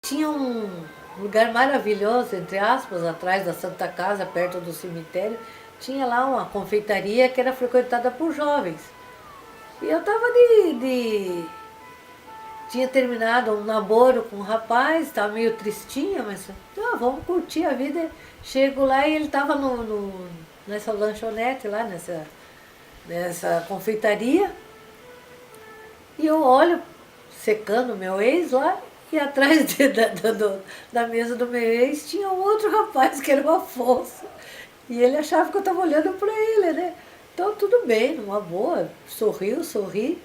Tinha um lugar maravilhoso, entre aspas, atrás da Santa Casa, perto do cemitério. Tinha lá uma confeitaria que era frequentada por jovens. E eu estava tinha terminado um namoro com um rapaz, estava meio tristinha, mas vamos curtir a vida. Chego lá e ele estava nessa lanchonete lá, nessa confeitaria. E eu olho, secando meu ex lá, e atrás da mesa do meu ex tinha um outro rapaz, que era o Afonso. E ele achava que eu estava olhando para ele, né? Então tudo bem, numa boa, sorri.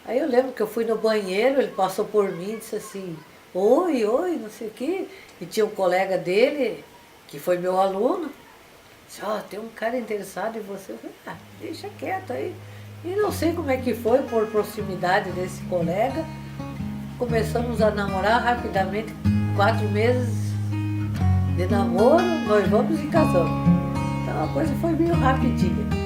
Aí eu lembro que eu fui no banheiro, ele passou por mim e disse assim, oi, não sei o quê. E tinha um colega dele, que foi meu aluno, disse, tem um cara interessado em você. Eu falei, deixa quieto aí. E não sei como é que foi, por proximidade desse colega, começamos a namorar rapidamente, 4 meses de namoro, noivamos e casamos. Então a coisa foi meio rapidinha.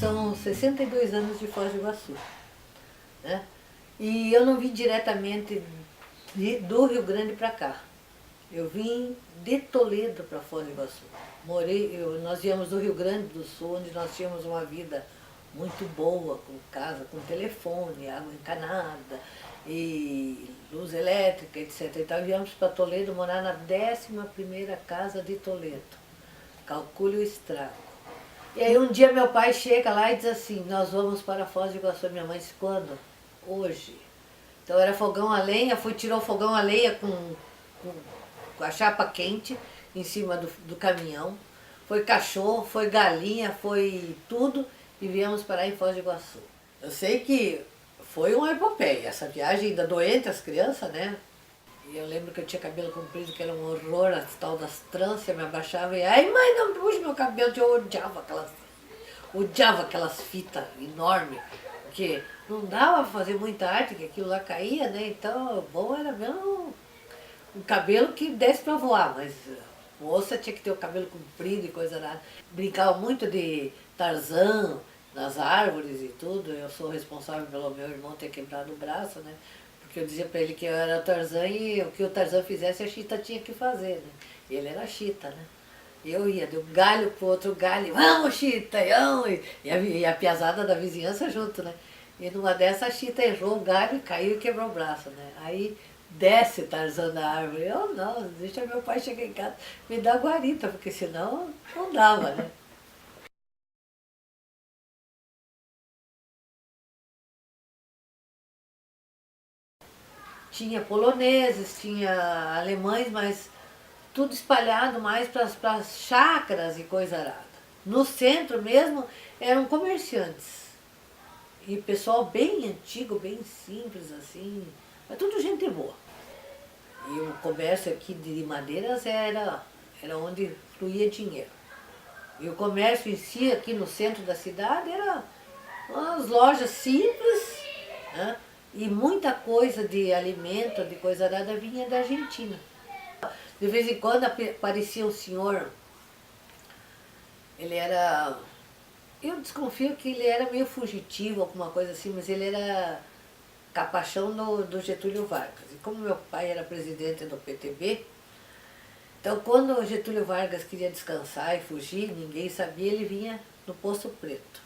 São 62 anos de Foz do Iguaçu, né? E eu não vim diretamente do Rio Grande para cá. Eu vim de Toledo para Foz do Iguaçu. Nós viemos do Rio Grande do Sul, onde nós tínhamos uma vida muito boa, com casa, com telefone, água encanada, e luz elétrica, etc. Então viemos para Toledo morar na 11ª casa de Toledo. Calcule o estrago. E aí um dia meu pai chega lá e diz assim, nós vamos para Foz do Iguaçu. Minha mãe disse, quando? Hoje. Então era fogão a lenha, tirou o fogão a lenha com a chapa quente em cima do caminhão. Foi cachorro, foi galinha, foi tudo e viemos parar em Foz do Iguaçu. Eu sei que foi uma epopeia, essa viagem ainda doente as crianças, né? E eu lembro que eu tinha cabelo comprido, que era um horror, as tal das tranças, eu me abaixava e ai mãe, não puxa meu cabelo, eu odiava aquelas fitas enormes, porque não dava para fazer muita arte, que aquilo lá caía, né? Então, bom era mesmo um cabelo que desse para voar, mas moça tinha que ter o cabelo comprido e coisa nada. Brincava muito de Tarzan nas árvores e tudo. Eu sou responsável pelo meu irmão ter quebrado o braço, né? Porque eu dizia para ele que eu era Tarzan e o que o Tarzan fizesse a Chita tinha que fazer, né? E ele era Chita, né? Eu ia de um galho pro outro galho, vamos Chita, vamos! E a piazada da vizinhança junto, né? E numa dessa a Chita errou o galho, caiu e quebrou o braço, né? Aí desce Tarzan da árvore. Eu não, deixa meu pai chegar em casa, me dá guarita, porque senão não dava, né? Tinha poloneses, tinha alemães, mas tudo espalhado mais para as chácaras e coisa arada. No centro mesmo eram comerciantes. E pessoal bem antigo, bem simples assim, mas tudo gente boa. E o comércio aqui de madeiras era onde fluía dinheiro. E o comércio em si, aqui no centro da cidade, era umas lojas simples, né? E muita coisa de alimento, de coisa nada, vinha da Argentina. De vez em quando aparecia um senhor, ele era... Eu desconfio que ele era meio fugitivo, alguma coisa assim, mas ele era capachão do Getúlio Vargas. E como meu pai era presidente do PTB, então quando o Getúlio Vargas queria descansar e fugir, ninguém sabia, ele vinha no Poço Preto.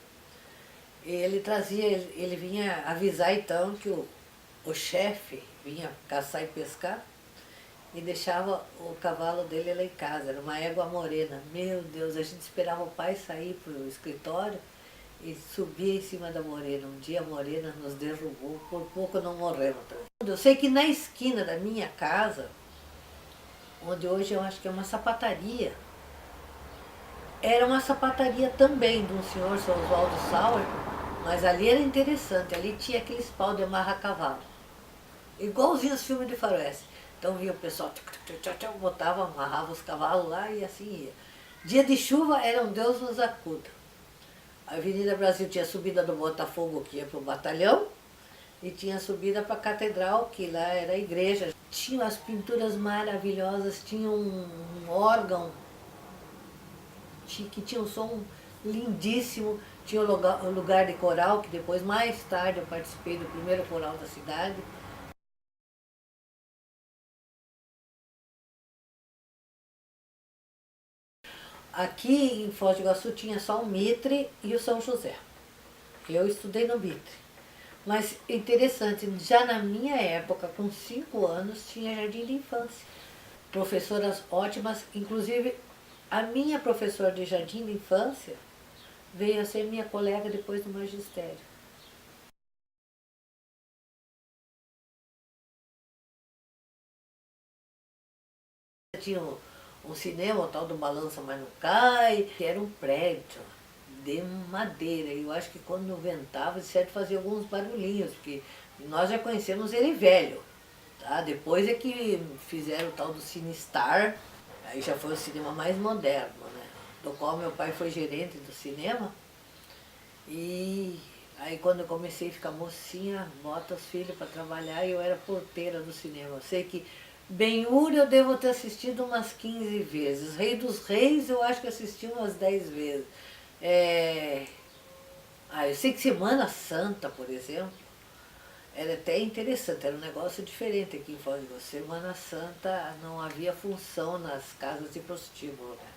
E ele vinha avisar então que o chefe vinha caçar e pescar e deixava o cavalo dele lá em casa, era uma égua morena. Meu Deus, a gente esperava o pai sair para o escritório e subia em cima da morena. Um dia a morena nos derrubou, por pouco não morremos também. Eu sei que na esquina da minha casa, onde hoje eu acho que é uma sapataria, era uma sapataria também de um senhor, seu Oswaldo Sauer, mas ali era interessante, ali tinha aqueles pau de amarrar cavalo, igualzinho os filmes de faroeste. Então via o pessoal, botava, amarrava os cavalos lá e assim ia. Dia de chuva era um Deus nos acuda. A Avenida Brasil tinha a subida do Botafogo, que ia para o batalhão, e tinha a subida para a Catedral, que lá era a igreja. tinha as pinturas maravilhosas, tinha um órgão que tinha um som lindíssimo, tinha o lugar de coral, que depois, mais tarde, eu participei do primeiro coral da cidade. Aqui em Foz do Iguaçu tinha só o Mitre e o São José. Eu estudei no Mitre. Mas interessante, já na minha época, com 5 anos, tinha jardim de infância. Professoras ótimas, inclusive a minha professora de jardim de infância veio a ser minha colega depois do magistério. Tinha um cinema, o tal do Balança Mas Não Cai, que era um prédio de madeira. E eu acho que quando ventava, de certo fazia alguns barulhinhos, porque nós já conhecemos ele velho. Tá? Depois é que fizeram o tal do Cine Star, aí já foi o cinema mais moderno, né? Do qual meu pai foi gerente do cinema. E aí quando eu comecei a ficar mocinha, bota os filhos para trabalhar e eu era porteira do cinema. Eu sei que Ben-Hur eu devo ter assistido umas 15 vezes. Rei dos Reis eu acho que assisti umas 10 vezes. Eu sei que Semana Santa, por exemplo, era até interessante, era um negócio diferente aqui em Foz do Iguaçu. Semana Santa não havia função nas casas de prostíbulo, né?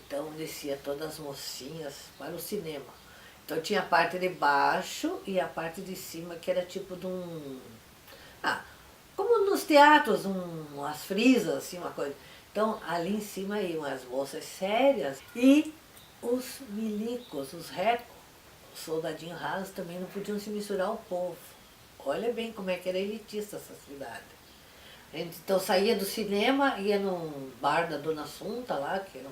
Então descia todas as mocinhas para o cinema. Então tinha a parte de baixo e a parte de cima que era tipo de um... como nos teatros, umas frisas, assim, uma coisa. Então ali em cima iam as moças sérias e os milicos, os recos, os soldadinhos rasos também não podiam se misturar ao povo. Olha bem como é que era elitista essa cidade. A gente então saía do cinema, ia num bar da Dona Assunta lá, que era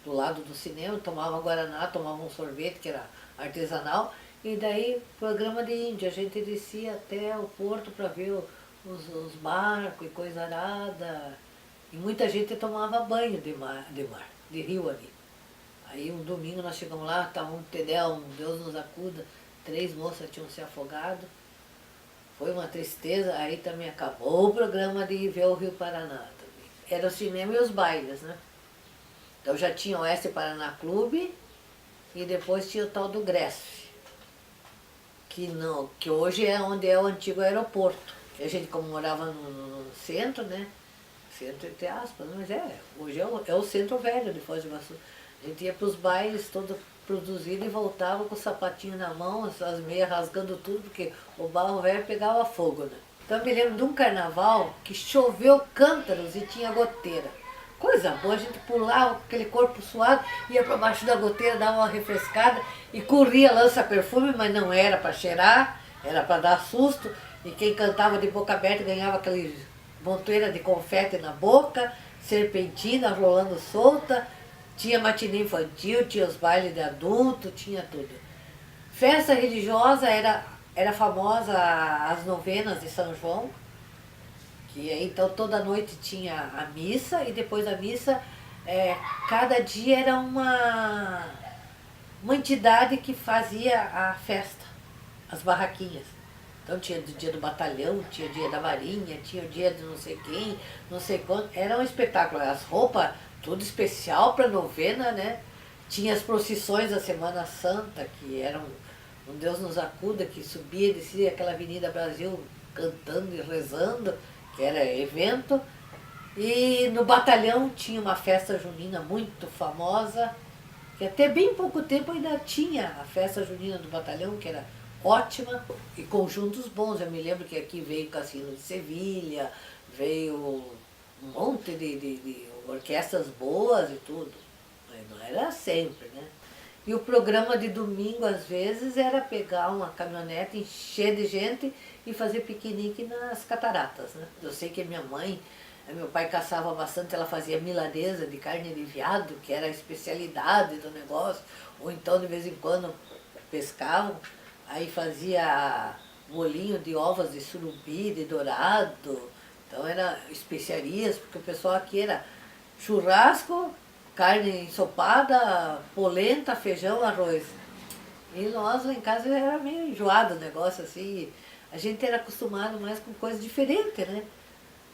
do lado do cinema, tomava guaraná, tomava um sorvete que era artesanal, e daí programa de índio, a gente descia até o porto para ver os barcos e coisa arada. E muita gente tomava banho de rio ali. Aí um domingo nós chegamos lá, estava um Tedel, um Deus nos acuda, 3 moças tinham se afogado. Foi uma tristeza, aí também acabou o programa de ver o Rio Paraná também. Era o cinema e os bailes, né? Então já tinha o Oeste Paraná Clube e depois tinha o tal do Gresf, que hoje é onde é o antigo aeroporto. E a gente, como morava no centro, né? Centro entre aspas, mas hoje é o centro velho de Foz do Iguaçu. A gente ia para os bailes todo produzido e voltava com o sapatinho na mão, as meias rasgando tudo, porque o barro velho pegava fogo, né? Então eu me lembro de um carnaval que choveu cântaros e tinha goteira. Coisa boa, a gente pulava com aquele corpo suado, ia para baixo da goteira, dava uma refrescada e corria lança-perfume, mas não era para cheirar, era para dar susto. E quem cantava de boca aberta ganhava aquele montoeira de confete na boca, serpentina rolando solta. Tinha matinê infantil, tinha os bailes de adulto, tinha tudo. Festa religiosa era famosa as novenas de São João, que aí então toda noite tinha a missa e depois da missa cada dia era uma entidade que fazia a festa, as barraquinhas. Então tinha o dia do batalhão, tinha o dia da marinha, tinha o dia de não sei quem, não sei quanto. Era um espetáculo, as roupas tudo especial para novena, né? Tinha as procissões da Semana Santa, que eram um Deus nos acuda, que subia e descia aquela Avenida Brasil cantando e rezando, que era evento. E no batalhão tinha uma festa junina muito famosa, que até bem pouco tempo ainda tinha a festa junina do batalhão, que era ótima, e conjuntos bons. Eu me lembro que aqui veio o Cassino de Sevilha, veio um monte de orquestras boas e tudo. Mas não era sempre, né? E o programa de domingo, às vezes, era pegar uma caminhonete, encher de gente e fazer piquenique nas cataratas, né? Eu sei que meu pai caçava bastante, ela fazia milanesa de carne de veado, que era a especialidade do negócio, ou então de vez em quando pescavam, aí fazia bolinho de ovos de surubi, de dourado, então era especiarias, porque o pessoal aqui era churrasco, carne ensopada, polenta, feijão, arroz. E nós lá em casa era meio enjoado o negócio assim, a gente era acostumado mais com coisa diferente, né?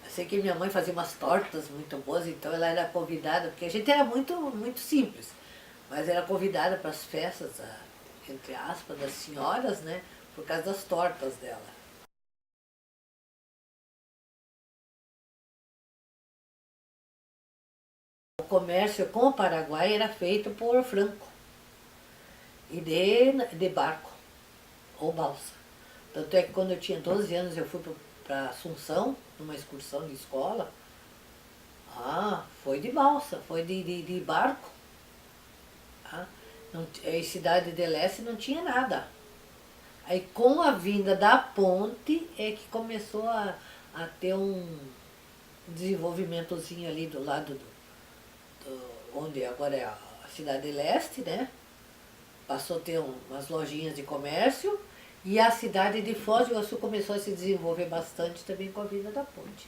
Eu sei que minha mãe fazia umas tortas muito boas, então ela era convidada, porque a gente era muito simples, mas era convidada para as festas, entre aspas, das senhoras, né, por causa das tortas dela. O comércio com o Paraguai era feito por Franco, e de barco, ou balsa. Tanto é que quando eu tinha 12 anos eu fui para Assunção, numa excursão de escola. Foi de balsa, foi de barco. Não, em Cidade de Leste não tinha nada. Aí com a vinda da ponte é que começou a ter um desenvolvimentozinho ali do lado onde agora é a Cidade de Leste, né? Passou a ter umas lojinhas de comércio e a cidade de Foz do Iguaçu começou a se desenvolver bastante também com a vinda da ponte.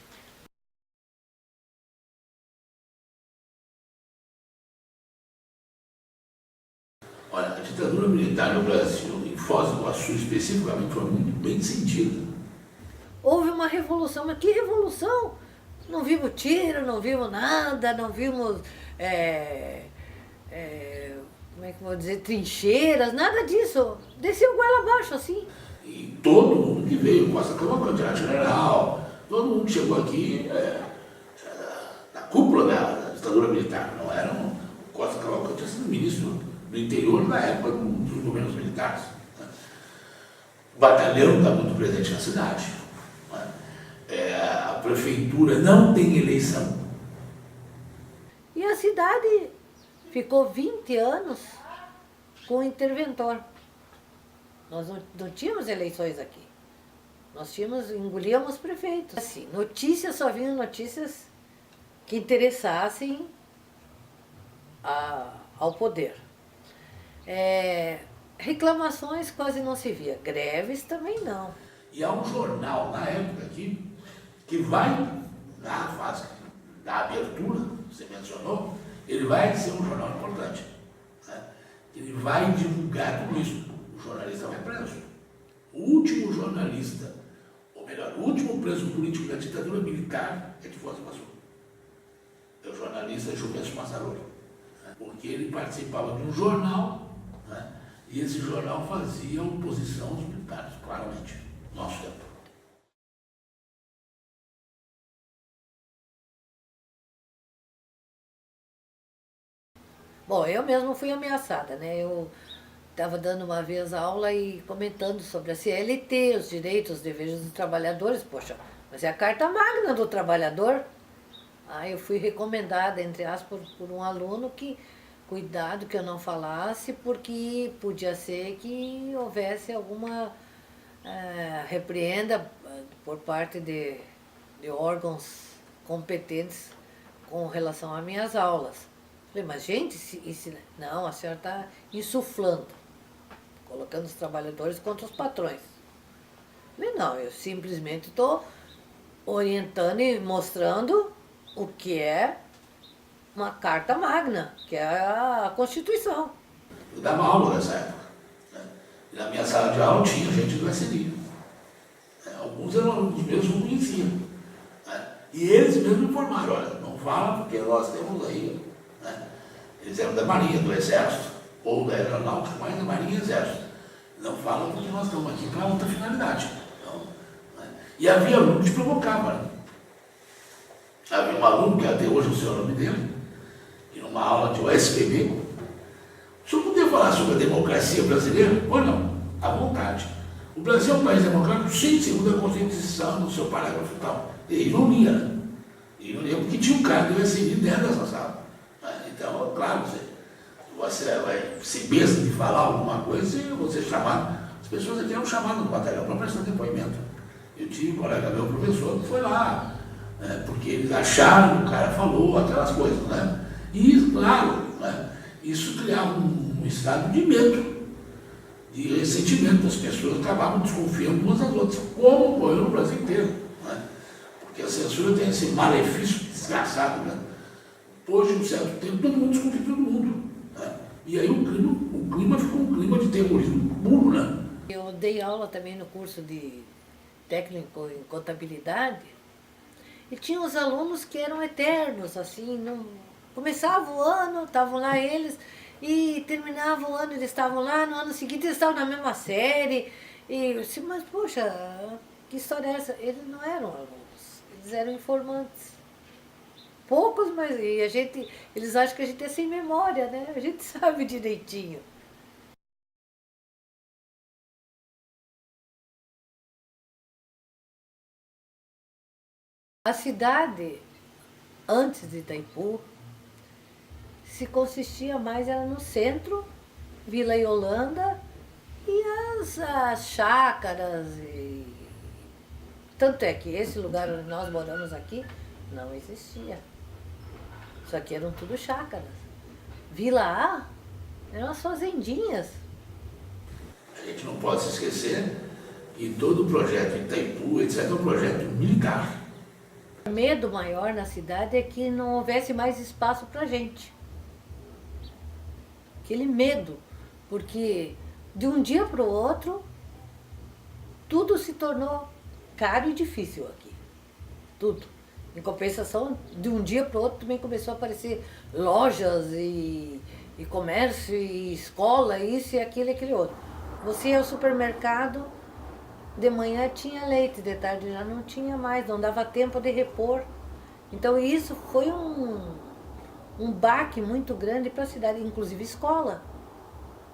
Olha, a ditadura militar no Brasil, em Foz do Iguaçu especificamente, foi muito bem sentida. Houve uma revolução, mas que revolução? Não vimos tiro, não vimos nada, não vimos, como é que eu vou dizer, trincheiras, nada disso. Desceu goela abaixo, assim. E todo mundo que veio, Costa Câmara-General, todo mundo que chegou aqui da cúpula da ditadura militar, não era um Costa Cavalcante, tinha sido ministro do interior na época dos governos militares. Né? O batalhão está muito presente na cidade. Né? A prefeitura não tem eleição. E a cidade ficou 20 anos com o interventor. Nós não tínhamos eleições aqui. Nós engolíamos prefeitos. Assim, notícias, só vinham notícias que interessassem ao poder. Reclamações quase não se via, greves também não. E há um jornal na época aqui que vai, na fase da abertura, você mencionou, ele vai ser um jornal importante. Né? Ele vai divulgar tudo isso. O jornalista vai preso. O último jornalista, ou melhor, o último preso político da ditadura militar é de Foz do Iguaçu. É o jornalista Juvencio Massaroli. Né? Porque ele participava de um jornal, né? E esse jornal fazia oposição aos militares, claramente, no nosso tempo. Bom, eu mesmo fui ameaçada, né? Eu estava dando uma vez aula e comentando sobre a CLT, os direitos, os deveres dos trabalhadores. Poxa, mas é a Carta Magna do trabalhador. Aí eu fui recomendada, entre aspas, por um aluno que cuidado que eu não falasse, porque podia ser que houvesse alguma repreenda por parte de órgãos competentes com relação às minhas aulas. Falei, mas gente, não, a senhora está insuflando, colocando os trabalhadores contra os patrões. Falei, não, eu simplesmente estou orientando e mostrando o que é uma carta magna, que é a Constituição. Eu dava aula nessa época. Né? E na minha sala de aula tinha gente do SNI. Alguns eram alunos meus que conheciam. Né? E eles mesmos informaram, olha, não fala porque nós temos aí. Né? Eles eram da Marinha, do Exército, ou da Aeronáutica, mas da Marinha e Exército. Não falam porque nós estamos aqui para outra finalidade. Então, né? E havia aluno que provocava. Né? Havia um aluno, que até hoje eu sei o nome dele, que numa aula de OSPB, o senhor podia falar sobre a democracia brasileira? Ou não? À vontade. O Brasil é um país democrático? Sim, segundo a Constituição, no seu parágrafo e tal. E ironia, né? Ironia, porque tinha um cara do SNI dentro dessa sala. Então, claro, você vai ser besta de falar alguma coisa e você chamar. As pessoas aqui eram chamadas no batalhão para prestar depoimento. Eu tive um colega meu, professor, que foi lá, né, porque eles acharam que o cara falou aquelas coisas, né? E, claro, né, isso criava um estado de medo, de ressentimento. As pessoas acabavam desconfiando umas das outras, como ocorreu no Brasil inteiro. Né? Porque a censura tem esse malefício desgraçado, né? Hoje, um certo tempo, todo mundo desconfia de todo mundo. Né? E aí o clima ficou um clima de terrorismo puro, né? Eu dei aula também no curso de técnico em contabilidade E tinha os alunos que eram eternos, assim, não... começava o ano, estavam lá eles, e terminava o ano, eles estavam lá, no ano seguinte eles estavam na mesma série. E eu disse, mas poxa, que história é essa? Eles não eram alunos, eles eram informantes. Poucos, mas e a gente, eles acham que a gente é sem memória, né? A gente sabe direitinho. A cidade, antes de Itaipu, se consistia mais era no centro, Vila Yolanda e as chácaras. Tanto é que esse lugar onde nós moramos aqui não existia. Isso aqui eram tudo chácaras. Vila A eram as fazendinhas. A gente não pode se esquecer que todo o projeto Itaipu, etc., é um projeto militar. O medo maior na cidade é que não houvesse mais espaço para gente. Aquele medo, porque de um dia para o outro, tudo se tornou caro e difícil aqui. Tudo. Em compensação, de um dia para o outro também começou a aparecer lojas e comércio e escola, isso e aquele outro. Você ia ao supermercado, de manhã tinha leite, de tarde já não tinha mais, não dava tempo de repor. Então isso foi um baque muito grande para a cidade, inclusive escola.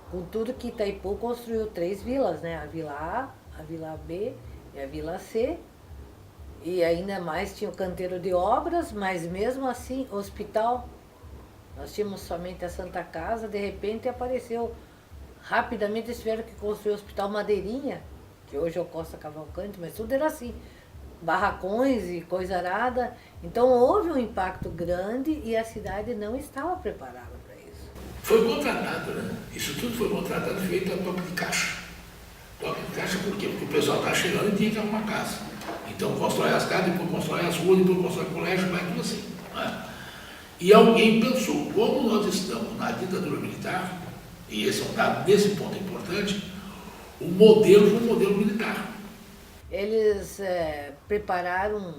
Com tudo que Itaipu construiu 3 vilas, né? A Vila A Vila B e a Vila C. E ainda mais tinha o canteiro de obras, mas mesmo assim, hospital, nós tínhamos somente a Santa Casa, de repente apareceu, rapidamente eles tiveram que construir o Hospital Madeirinha, que hoje é o Costa Cavalcante, mas tudo era assim, barracões e coisa arada. Então houve um impacto grande e a cidade não estava preparada para isso. Foi contratado, né? Isso tudo foi contratado e feito a toque de caixa. Toque de caixa por quê? Porque o pessoal está chegando e tinha que arrumar casa. Então constrói as casas, depois constrói as ruas, depois constrói o colégio, vai tudo assim. Né? E alguém pensou, como nós estamos na ditadura militar, e esse é um dado desse ponto importante, o modelo foi um modelo militar. Eles prepararam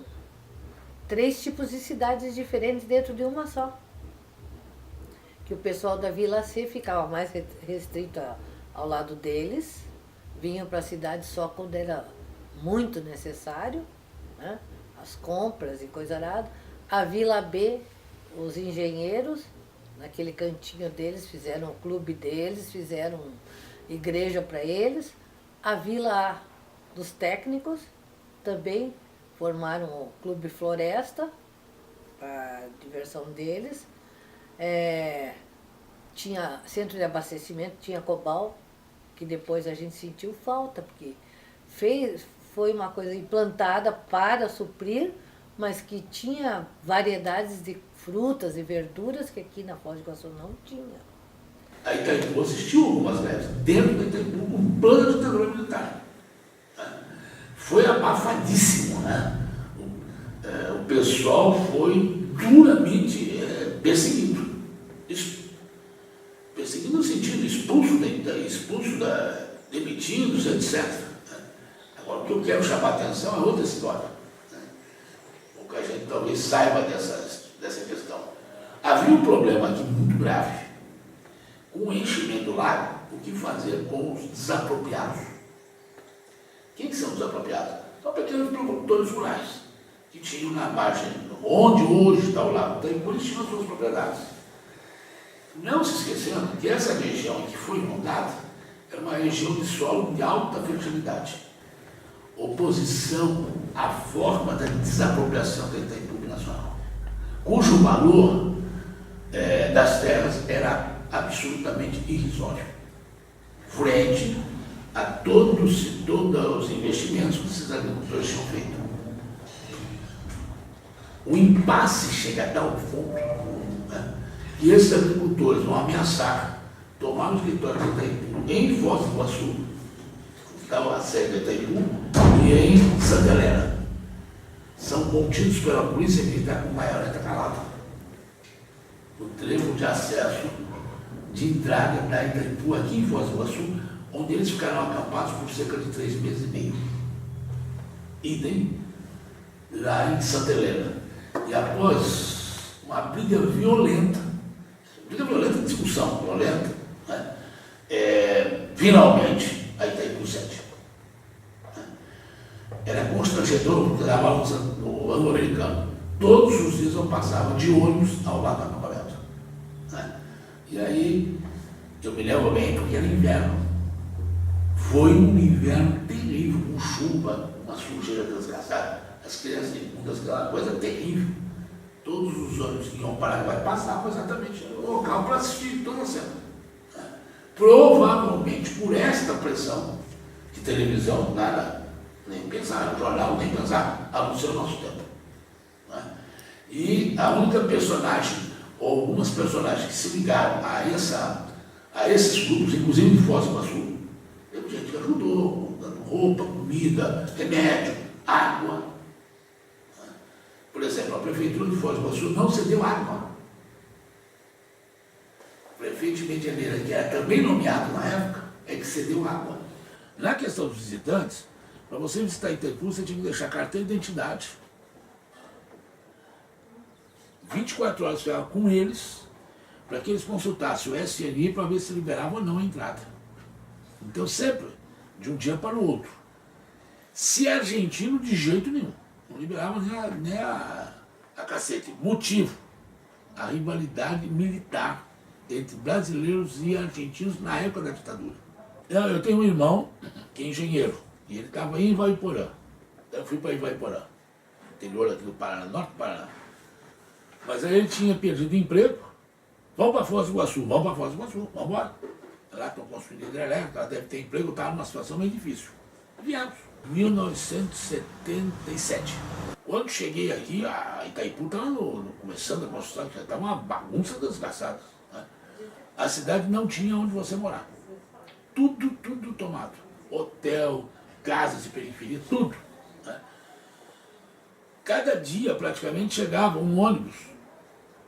3 tipos de cidades diferentes dentro de uma só. Que o pessoal da Vila C ficava mais restrito ao lado deles, vinham para a cidade só quando era muito necessário, né? As compras e coisa arada. A Vila B, os engenheiros, naquele cantinho deles, fizeram o clube deles, fizeram igreja para eles. A Vila A dos técnicos também formaram o Clube Floresta, para a diversão deles. Tinha centro de abastecimento, tinha Cobal, que depois a gente sentiu falta, porque foi uma coisa implantada para suprir, mas que tinha variedades de frutas e verduras que aqui na Foz do Iguaçu não tinha. A Itaipu assistiu algumas greves dentro da Itaipu com plano de ditadura militar. Foi abafadíssimo, né? O pessoal foi duramente perseguido. Perseguido no sentido expulso, demitidos, etc. Agora, o que eu quero chamar a atenção é outra história. Pouca gente talvez saiba dessa questão. Havia um problema aqui muito grave. Com o enchimento do lago, o que fazer com os desapropriados? Quem que são os desapropriados? São pequenos produtores rurais, que tinham na margem, onde hoje está o lago Itaipu, eles tinham as suas propriedades. Não se esquecendo que essa região em que foi inundada era uma região de solo de alta fertilidade. Oposição à forma da desapropriação da Itaipu Nacional, cujo valor das terras era absolutamente irrisório, frente a todos os investimentos que esses agricultores tinham feito. O impasse chega a tal ponto, né, que esses agricultores vão ameaçar tomar os territórios de Itaipu em Foz do Iguaçu, que estava a sede de Itaipu, e em Santa Helena. São contidos pela polícia militar com baioneta calada. O trevo de acesso de entrada da Itaipu aqui em Foz do Iguaçu, onde eles ficaram acampados por cerca de 3 meses e meio. Idem lá em Santa Helena. E após uma briga violenta, discussão violenta, né? Finalmente a Itaipu cede. Era constrangedor, porque dava no anglo-americano. Todos os dias eu passava de ônibus ao lado do acampamento. Né? E aí, eu me lembro bem, porque era inverno. Foi um inverno terrível, com chuva, uma sujeira desgraçada. As crianças imundas, aquela coisa terrível. Todos os ônibus que iam para Paraguai passavam exatamente no local para assistir toda a cena. Né? Provavelmente por esta pressão de televisão, nada, nem pensar no jornal, nem pensar, a não ser o nosso tempo. Né? E a única personagem, ou algumas personagens que se ligaram a esses grupos, inclusive de Foz do Iguaçu, teve gente que ajudou, dando roupa, comida, remédio, água. Por exemplo, a prefeitura de Foz do Iguaçu não cedeu água. O prefeito de Medianeira, que era também nomeado na época, é que cedeu água. Na questão dos visitantes, para você visitar Itaipu, você tinha que deixar carteira de identidade. 24 horas ficava com eles, para que eles consultassem o SNI para ver se liberava ou não a entrada. Então, sempre, de um dia para o outro. Se é argentino, de jeito nenhum. Não liberava nem a cacete. Motivo: a rivalidade militar entre brasileiros e argentinos na época da ditadura. Eu tenho um irmão que é engenheiro, e ele estava em Ivaiporã. Eu fui para Ivaiporã, interior aqui do Paraná, norte do Paraná. Mas aí ele tinha perdido emprego. Vamos para Foz do Iguaçu, vamos embora. Lá estão construindo hidrelétrica, ela deve ter emprego, estava numa situação meio difícil. Viemos. 1977. Quando cheguei aqui, a Itaipu estava começando a construção, já estava uma bagunça desgraçada. Né? A cidade não tinha onde você morar. Tudo tomado. Hotel, casas de periferia, tudo. Né? Cada dia, praticamente, chegava um ônibus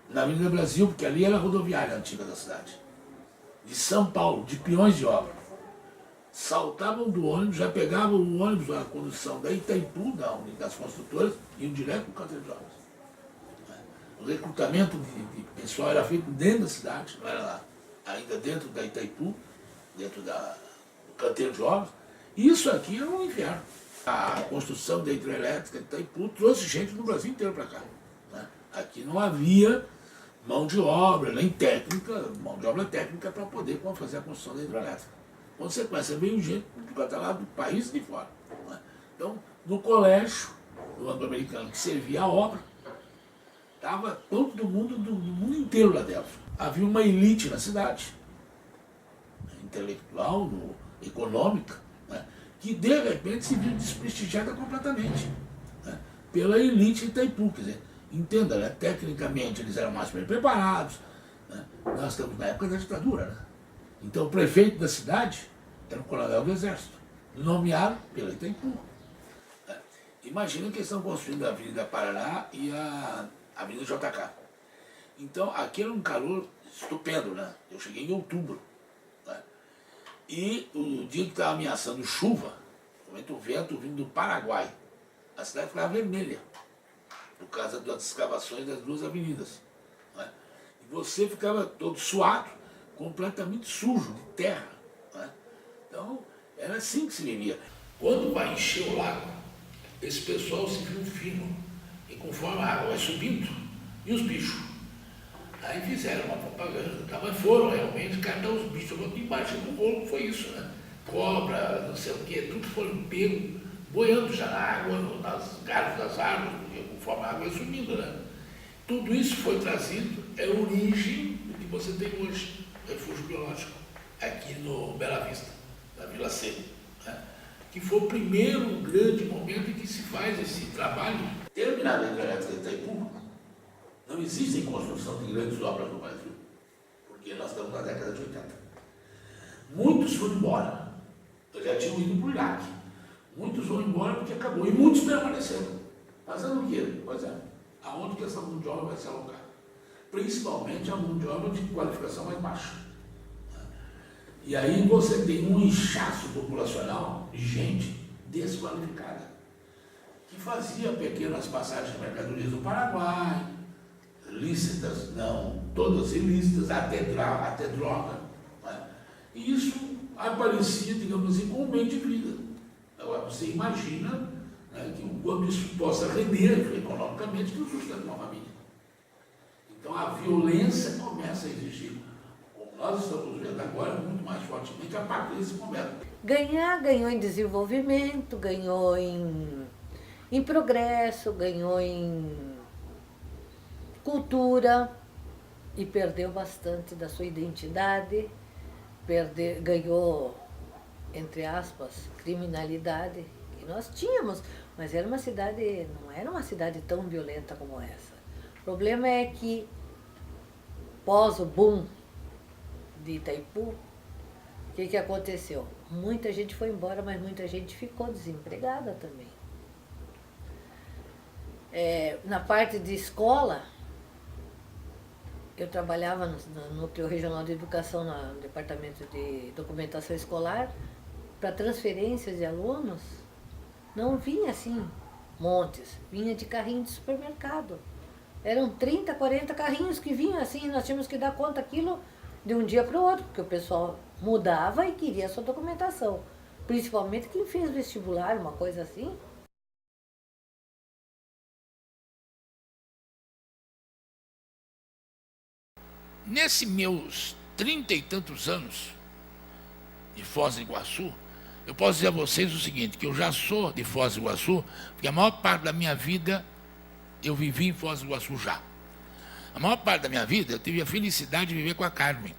na Avenida Brasil, porque ali era a rodoviária antiga da cidade, de São Paulo, de peões de obra. Saltavam do ônibus, já pegavam o ônibus, a condução da Itaipu, das construtoras, e iam direto para o canteiro de obras. O recrutamento de pessoal era feito dentro da cidade, não era lá, ainda dentro da Itaipu, dentro do canteiro de obras. Isso aqui era um inferno. A construção da hidrelétrica de Itaipu trouxe gente do Brasil inteiro para cá. Né? Aqui não havia mão de obra, nem técnica, mão de obra técnica para poder fazer a construção da hidrelétrica. Quando você conhece, veio gente do país e de fora. Né? Então, no colégio do anglo-americano que servia a obra, estava todo mundo do mundo inteiro lá dentro. Havia uma elite na cidade, intelectual, econômica, né? Que de repente se viu desprestigiada completamente, né? Pela elite de Itaipu. Quer dizer, entenda, né? Tecnicamente eles eram mais bem preparados. Né? Nós estamos na época da ditadura, né? Então o prefeito da cidade era um coronel do Exército, nomeado pela Itaipu. Imagina que eles estão construindo a Avenida Paraná e a Avenida JK. Então aqui era um calor estupendo, né? Eu cheguei em outubro. Né? E o dia que estava ameaçando chuva, o vento vindo do Paraguai, a cidade ficava vermelha, por causa das escavações das duas avenidas. Né? E você ficava todo suado, completamente sujo, de terra. Né? Então, era assim que se vivia. Quando vai encher o lago, esse pessoal se viu firme, e conforme a água vai subindo, e os bichos? Aí fizeram uma propaganda, tá? Mas foram realmente catar os bichos. Embaixo do rolo foi isso, né? Cobra, não sei o quê, tudo foram pego, boiando já na água, nas galhos das árvores, conforme a água ia subindo, né? Tudo isso foi trazido, é a origem do que você tem hoje. Refúgio biológico, aqui no Bela Vista, na Vila C, né? Que foi o primeiro grande momento em que se faz esse trabalho. Terminada a hidrelétrica de Itaipu, não existe construção de grandes obras no Brasil, porque nós estamos na década de 80. Muitos foram embora, já tinham ido para o Iraque. Muitos foram embora porque acabou, e muitos permaneceram. Fazendo o quê? Pois é, aonde que essa mão de obra vai se alocar? Principalmente a mão de obra de qualificação mais baixa. E aí você tem um inchaço populacional de gente desqualificada, que fazia pequenas passagens de mercadorias no Paraguai, lícitas, não, todas ilícitas, até droga. Né? E isso aparecia, digamos assim, como um meio de vida. Agora, você imagina, né, que o quanto isso possa render economicamente que o sustento de uma família. Então, a violência começa a existir, como nós estamos vendo agora, muito mais fortemente, a partir desse momento. Ganhou em desenvolvimento, ganhou em progresso, ganhou em cultura e perdeu bastante da sua identidade, ganhou, entre aspas, criminalidade, que nós tínhamos, mas era uma cidade, não era uma cidade tão violenta como essa. O problema é que, pós o boom de Itaipu, o que aconteceu? Muita gente foi embora, mas muita gente ficou desempregada também. Na parte de escola, eu trabalhava no Núcleo Regional de Educação, no Departamento de Documentação Escolar, para transferências de alunos, não vinha assim, montes, vinha de carrinho de supermercado. Eram 30, 40 carrinhos que vinham assim, e nós tínhamos que dar conta daquilo de um dia para o outro, porque o pessoal mudava e queria a sua documentação. Principalmente quem fez vestibular, uma coisa assim. Nesses meus 30 e tantos anos de Foz do Iguaçu, eu posso dizer a vocês o seguinte, que eu já sou de Foz do Iguaçu, porque a maior parte da minha vida eu vivi em Foz do Iguaçu já. A maior parte da minha vida eu tive a felicidade de viver com a Carmen.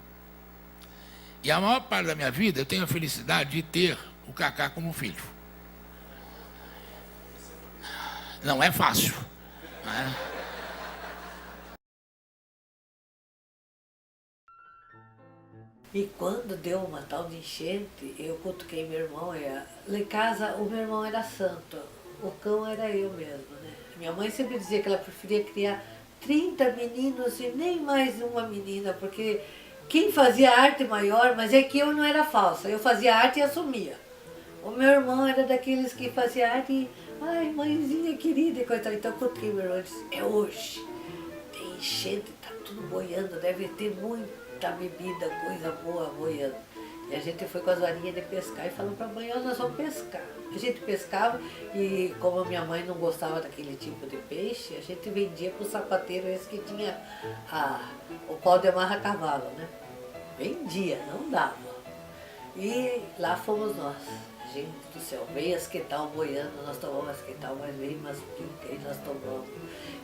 E a maior parte da minha vida eu tenho a felicidade de ter o Cacá como filho. Não é fácil, né? E quando deu uma tal de enchente, eu cutuquei meu irmão. Lá em casa, o meu irmão era santo, o cão era eu mesmo, né? Minha mãe sempre dizia que ela preferia criar 30 meninos e nem mais uma menina, porque quem fazia arte maior, mas é que eu não era falsa, eu fazia arte e assumia. O meu irmão era daqueles que fazia arte e, ai, mãezinha querida, e coisa. Então eu cutuquei meu irmão e disse, é hoje, tem enchente, tá tudo boiando, deve ter muita bebida, coisa boa boiando. E a gente foi com as varinhas de pescar e falou para a mãe, nós vamos pescar. A gente pescava e como a minha mãe não gostava daquele tipo de peixe, a gente vendia para o sapateiro esse que tinha o pau de amarra cavalo, né? Vendia, não dava. E lá fomos nós. Gente do céu, veio asquetal boiando, nós tomamos asquetal, mas veio umas pincas e nós tomamos.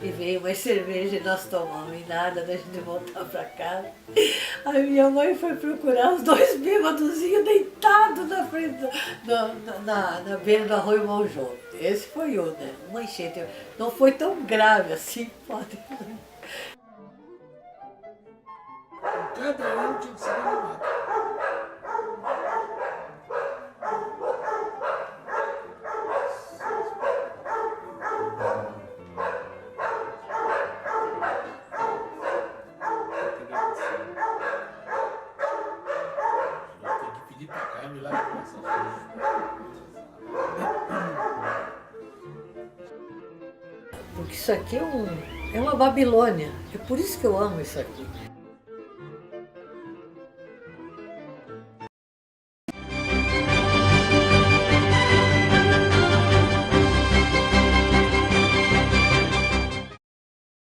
E veio mais cerveja e nós tomamos, e nada da gente voltar pra casa. Aí minha mãe foi procurar os dois bêbadozinhos deitados na frente, na beira do Arroio Maljô. Esse foi o, né? Uma enchente. Não foi tão grave assim, pode. Cada um tinha que ser animado. Porque isso aqui é uma Babilônia. É por isso que eu amo isso aqui.